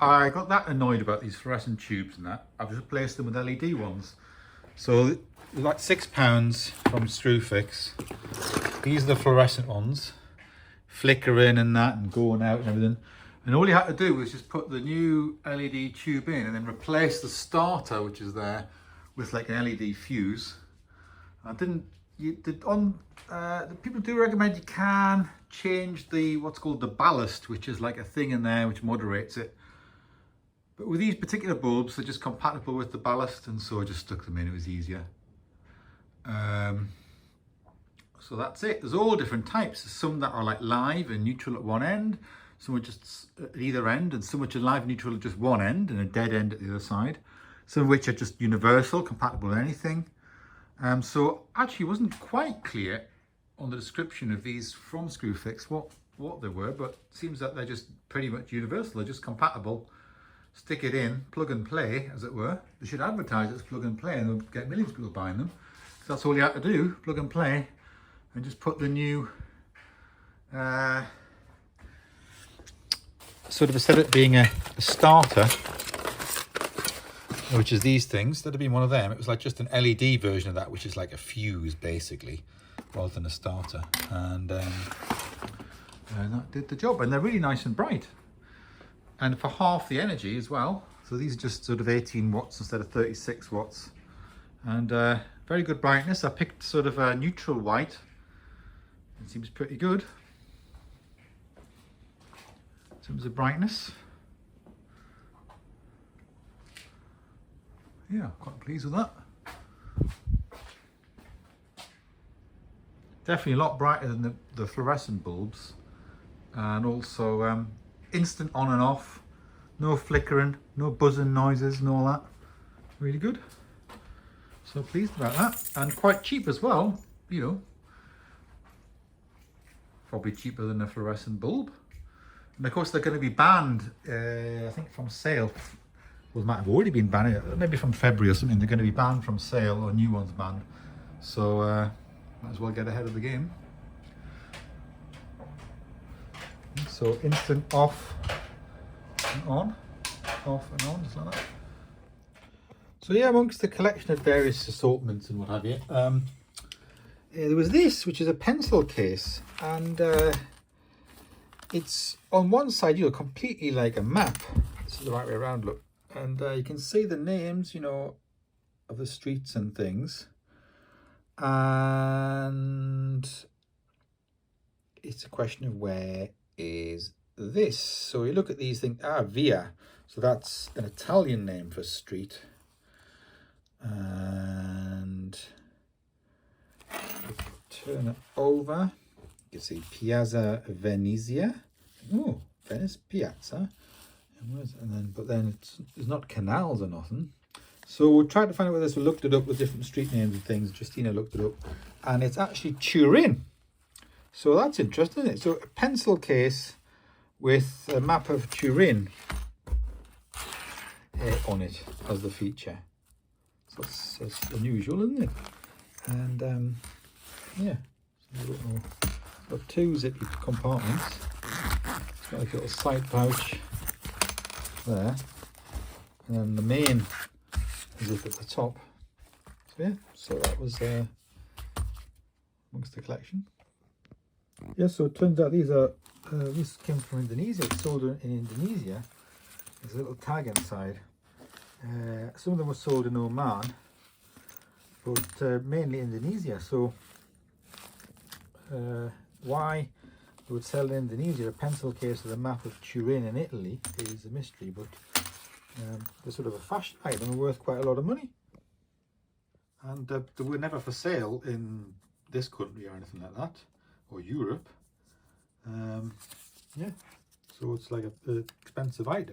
I got that annoyed about these fluorescent tubes and that. I've replaced them with LED ones. So they're like £6 from Screwfix. These are the fluorescent ones. Flickering and that and going out and everything. And all you had to do was just put the new LED tube in and then replace the starter, which is there, with like an LED fuse. I didn't, the people do recommend you can change the, what's called the ballast, which is like a thing in there which moderates it. But with these particular bulbs, they're just compatible with the ballast, and so I just stuck them in, it was easier. So that's it. There's all different types. There's some that are like live and neutral at one end, some are just at either end, and some which are live and neutral at just one end and a dead end at the other side. Some of which are just universal, compatible with anything. So actually it wasn't quite clear on the description of these from Screwfix what they were, but it seems that they're just pretty much universal. They're just compatible. Stick it in, plug and play, as it were. They should advertise it as plug and play, and they'll get millions of people buying them. So that's all you have to do, plug and play, and just put the new sort of, instead of it being a starter, which is these things, that'd have been one of them. It was like just an LED version of that, which is like a fuse basically, rather than a starter. And that did the job, and they're really nice and bright. And for half the energy as well. So these are just sort of 18 watts instead of 36 watts. And very good brightness. I picked sort of a neutral white. It seems pretty good in terms of brightness. Yeah, quite pleased with that. Definitely a lot brighter than the fluorescent bulbs. And also instant on and off, no flickering, no buzzing noises and all that. Really good. So pleased about that, and quite cheap as well, you know. Probably cheaper than a fluorescent bulb. And of course they're going to be banned, I think from sale. Well, they might have already been banned, maybe from February or something. They're going to be banned from sale, or new ones banned. So might as well get ahead of the game. So instant off and on, off and on, just like that. So yeah, amongst the collection of various assortments and what have you, there was this, which is a pencil case, and it's on one side, you know, completely like a map. This is the right way around, look, and you can see the names, you know, of the streets and things, and it's a question of where is this. So you look at these things, Via, so that's an Italian name for street, and turn it over, you can see Piazza Venezia. Oh, Venice Piazza. And then, but then it's not canals or nothing. So we tried to find out where this. We looked it up with different street names and things. Justina looked it up, and it's actually Turin. So that's interesting, isn't it? So a pencil case with a map of Turin on it as the feature. So that's unusual, isn't it? And yeah, so it's got two zippy compartments. It's got like a little side pouch there, and then the main zip at the top. So yeah, so that was amongst the collection. Yeah, so it turns out these are, this came from Indonesia. It's sold in Indonesia. There's a little tag inside. Some of them were sold in Oman, but mainly Indonesia. So why they would sell in Indonesia a pencil case with a map of Turin in Italy is a mystery, but they're sort of a fashion item and worth quite a lot of money. And they were never for sale in this country or anything like that, or Europe. Yeah, so it's like a expensive item.